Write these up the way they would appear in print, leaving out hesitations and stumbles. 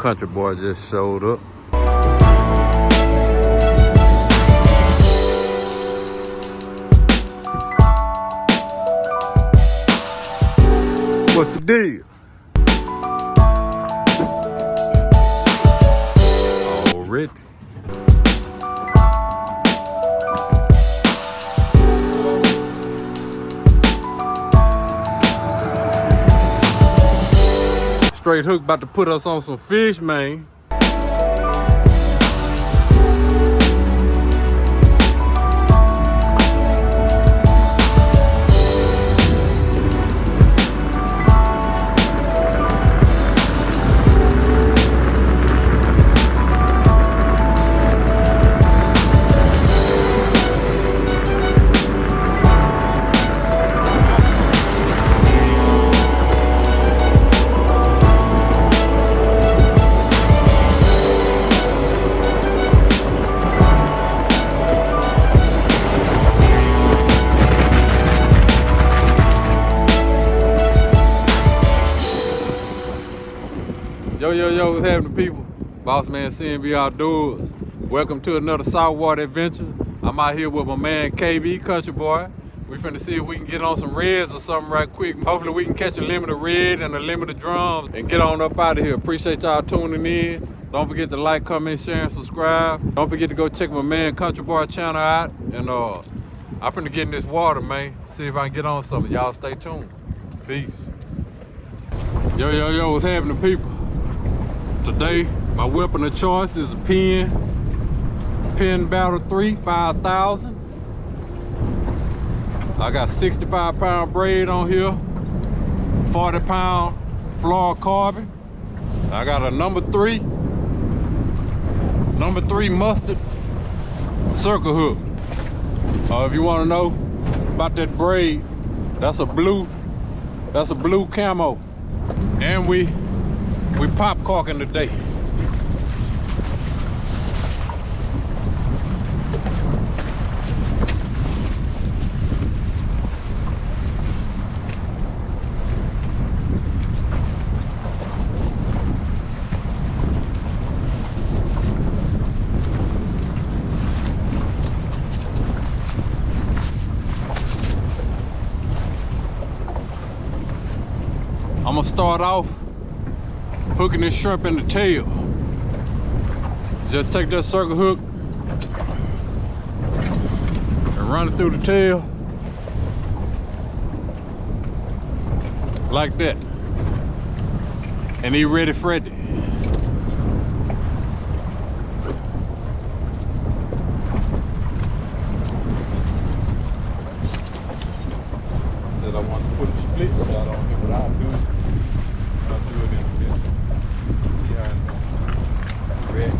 country boy just showed up. What's the deal? Already. Straight Hook about to put us on some fish, man. Yo, what's happening, people? Boss Man CNB Outdoors. Welcome to another saltwater adventure. I'm out here with my man KB, Country Boy. We finna see if we can get on some reds or something right quick. Hopefully we can catch a limit of red and a limit of drums and get on up out of here. Appreciate y'all tuning in. Don't forget to like, comment, share, and subscribe. Don't forget to go check my man Country Boy channel out. And I'm finna get in this water, man. See if I can get on something. Y'all stay tuned. Peace. Yo, what's happening, people? Today, my weapon of choice is a Penn Battle 3 5000. I got 65-pound braid on here, 40-pound fluorocarbon. I got a number three mustard circle hook. If you want to know about that braid, that's a blue camo, and we pop corking today. I'm gonna start off hooking this shrimp in the tail. Just take that circle hook and run it through the tail like that, and he ready Freddy. Said I want to put a split shot on here, but I'll do it. I'll do it in a bit. Red.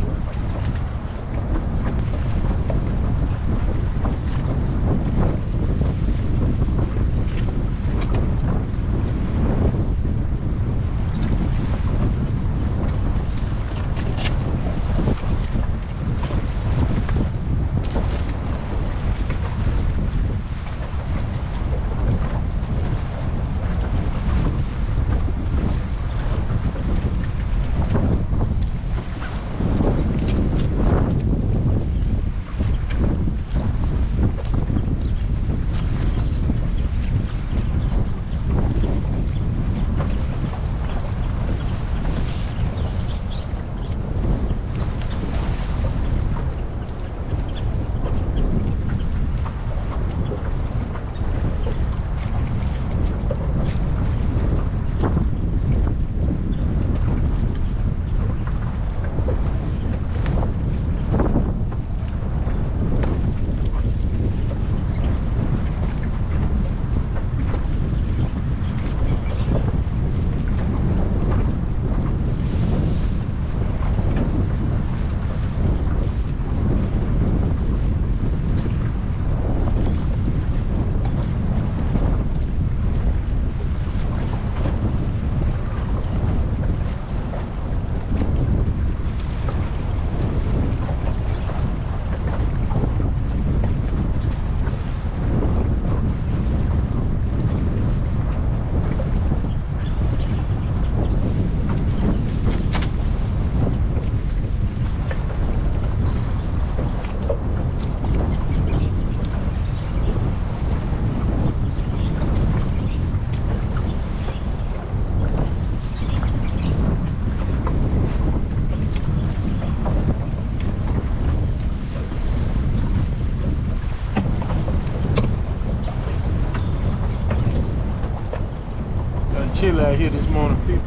chilly out here this morning, people.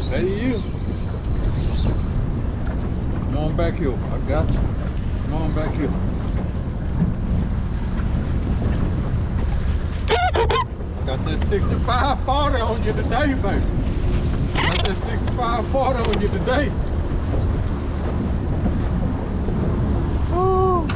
There he is. Come on back here. I got you. Come on back here. Got that 6540 on you today, baby. Got that 6540 on you today. Woo.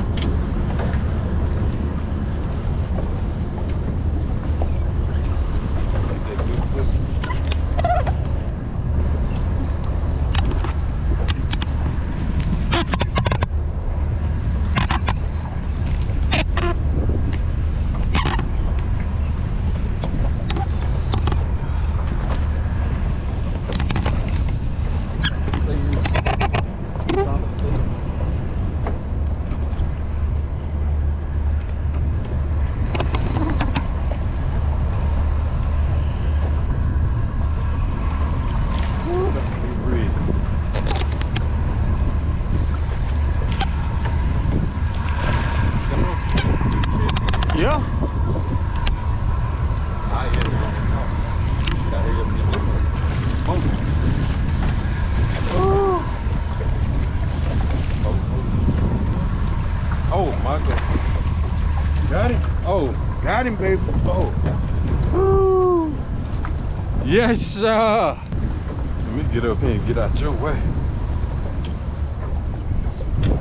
Yeah. Oh my God. Got him. Oh. Got him, baby. Oh. Woo. Yes, sir. Let me get up here and get out your way.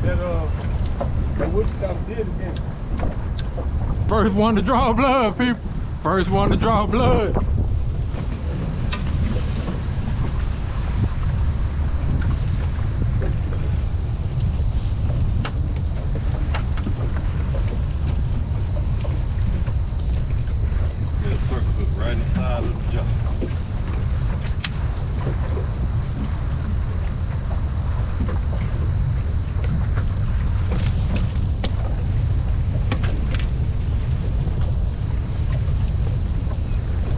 That what you got did again. First one to draw blood, people. First one to draw blood. Get a circle hook right inside of the jaw.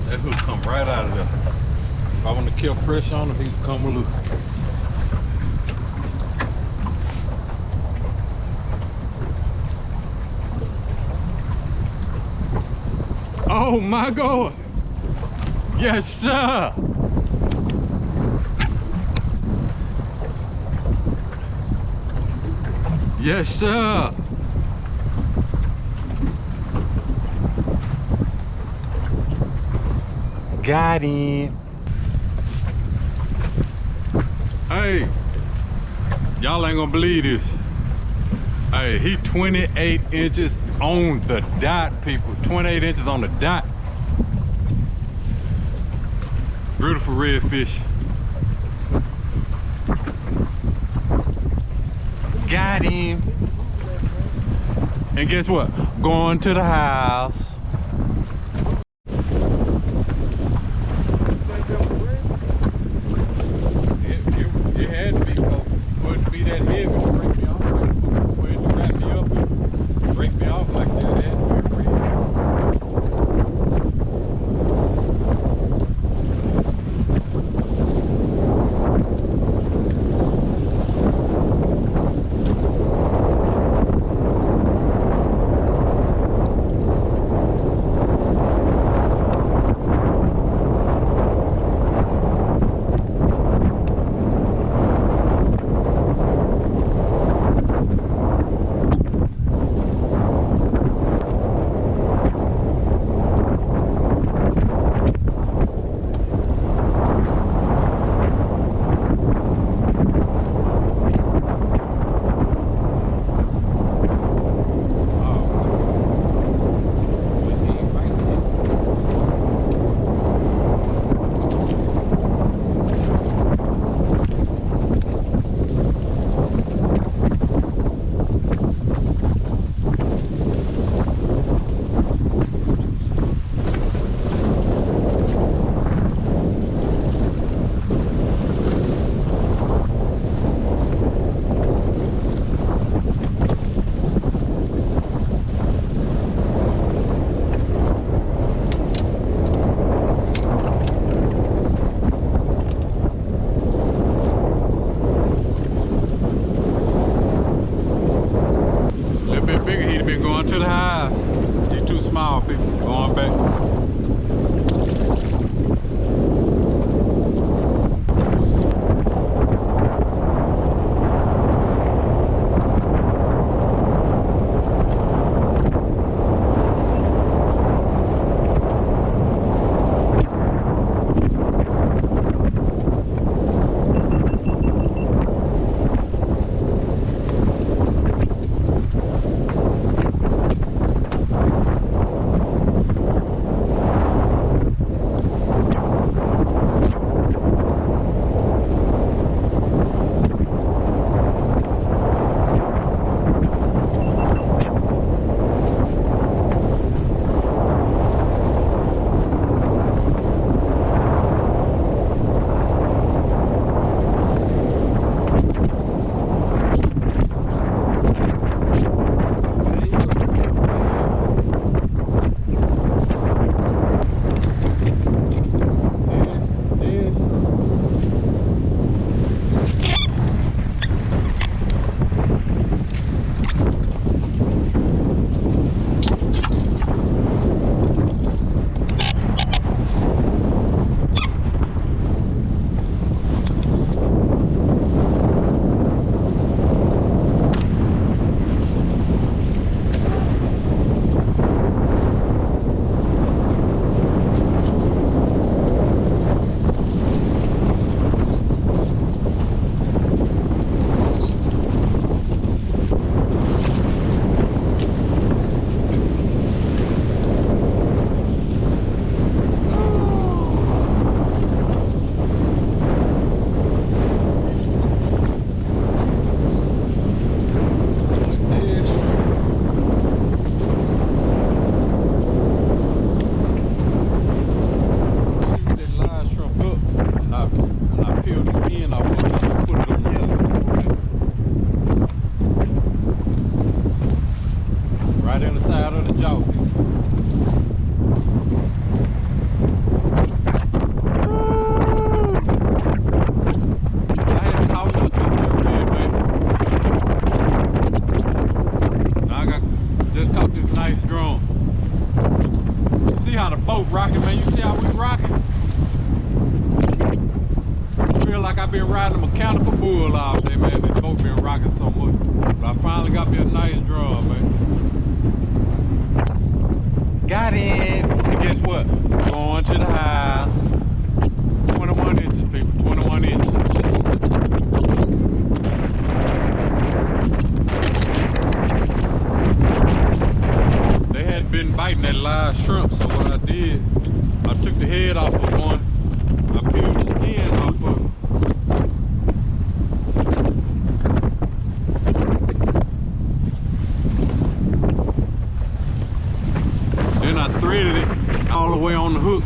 That hook come right out of there. If I want to kill pressure on him, he can come loose. Oh my God. Yes, sir. Yes, sir. Got him. Hey, y'all ain't gonna believe this. Hey, he 28 inches on the dot, people. 28 inches on the dot. Beautiful redfish. Got him. And guess what? Going to the house. It had to be cold for it to be that heavy to break me off. For it to wrap me up and break me off like that. It had to be real. bumpy, going back. Right in the side of the jaw. I haven't caught no since that red, man. Now I got just caught this nice drum. You see how the boat rocking, man? You see how we rocking? I feel like I've been riding a mechanical bull all day, man. This boat been rocking so much. But I finally got me a nice drum, man. Got it. And guess what? Going to the house. 21 inches, people. 21 inches. They had been biting that live shrimp, so what I did, I took the head off of one. I peeled the skin off of it. Then I threaded it all the way on the hook.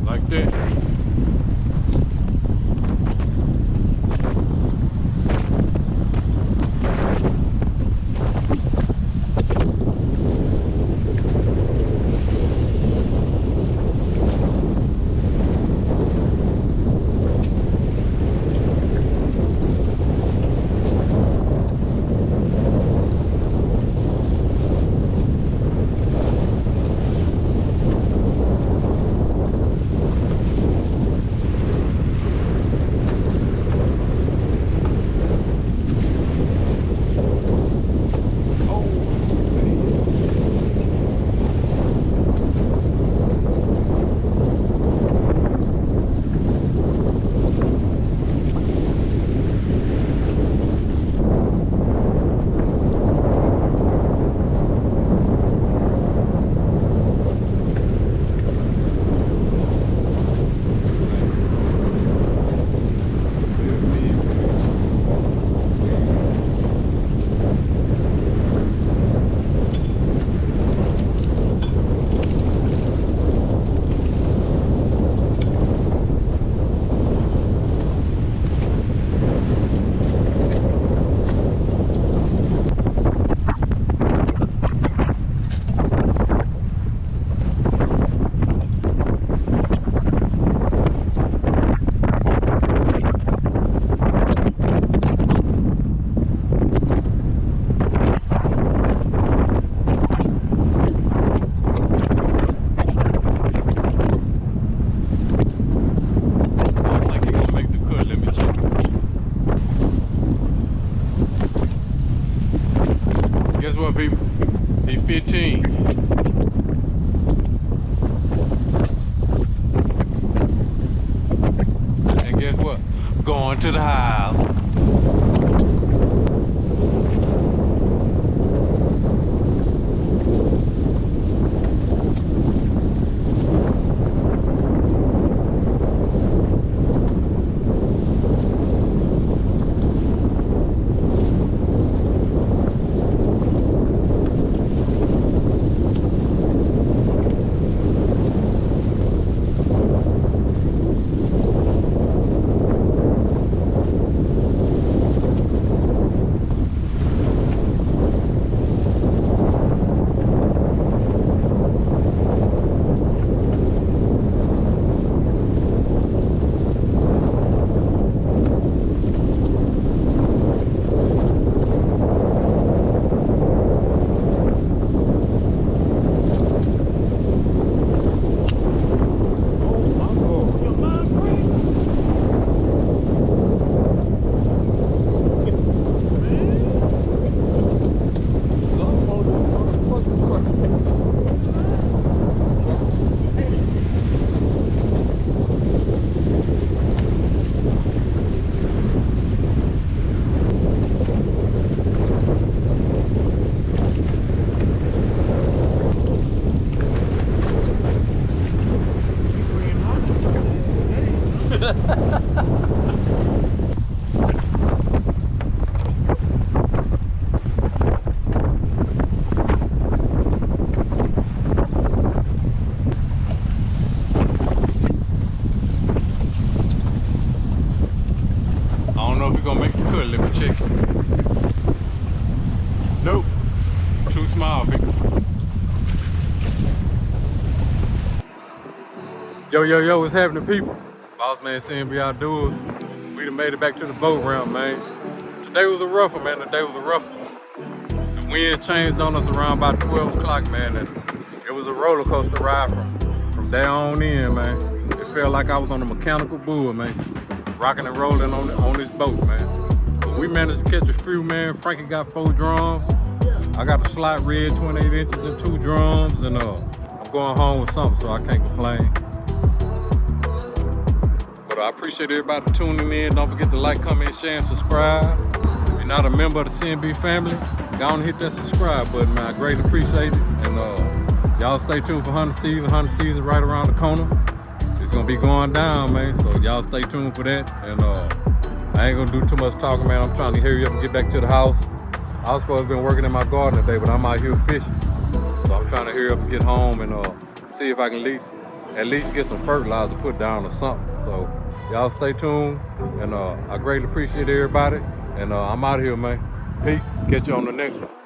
Like that. people. He 15. And guess what? Going to the house. I don't know if we're gonna make the cut. Let me check. Nope. Too small, people. Yo, what's happening, people? Boss man, CNB Outdoors. We done made it back to the boat ramp, man. Today was a rough one, man. Today was a rough one. The winds changed on us around about 12 o'clock, man. And it was a roller coaster ride from there on in, man. It felt like I was on a mechanical bull, man. Rocking and rolling on this boat, man. But we managed to catch a few, man. Frankie got 4 drums. I got a slot rig, 28 inches and 2 drums, and I'm going home with something, so I can't complain. But I appreciate everybody tuning in. Don't forget to like, comment, share, and subscribe. If you're not a member of the CNB family, go on and hit that subscribe button, man. I greatly appreciate it. And y'all stay tuned for hunting season. Hunting season right around the corner. It's gonna be going down, man. So y'all stay tuned for that. And I ain't gonna do too much talking, man. I'm trying to hurry up and get back to the house. I was supposed to be working in my garden today, but I'm out here fishing. So I'm trying to hurry up and get home and see if I can at least get some fertilizer put down or something. So y'all stay tuned, and I greatly appreciate everybody. And I'm out of here, man. Peace. Catch you on the next one.